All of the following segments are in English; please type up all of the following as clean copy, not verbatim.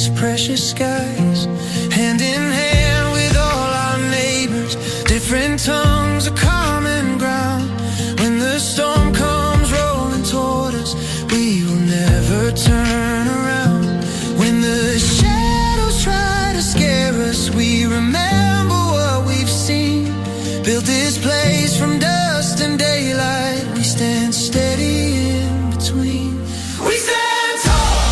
these precious skies. Hand in hand with all our neighbors, different tongues of common ground. When the storm comes rolling toward us, we will never turn around. When the shadows try to scare us, we remember what we've seen. Built this place from dust and daylight, we stand steady in between. We stand tall,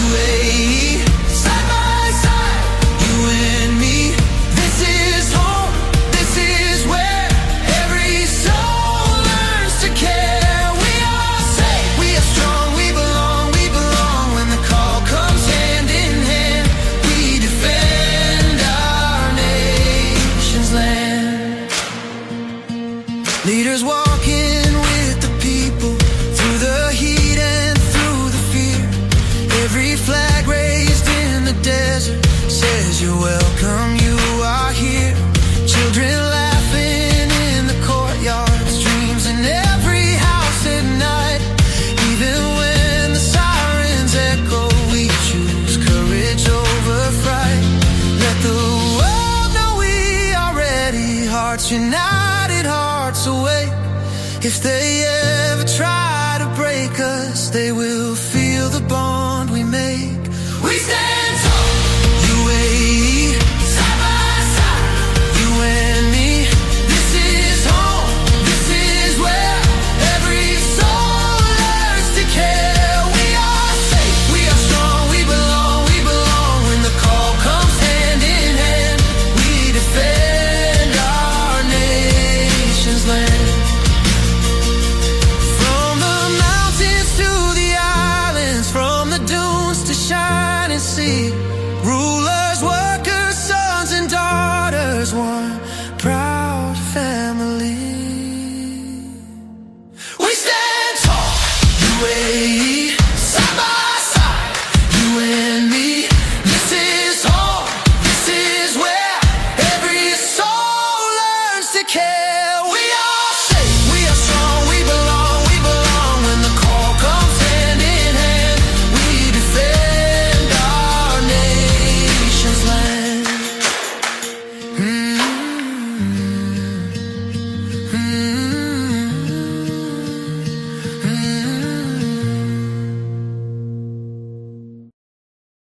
UAE, side by side, you and me. This is home, this is where every soul learns to care. We are safe, we are strong, we belong, we belong. When the call comes hand in hand, we defend our nation's land. Leaders walking with the people, through the heat and through the fear. Every flag raised in the desert says you're welcome, you are here. Children laughing in the courtyards, dreams in every house at night. Even when the sirens echo, we choose courage over fright. Let the world know we are ready, hearts united, hearts awake. If they ever try to break us, they will feel the bond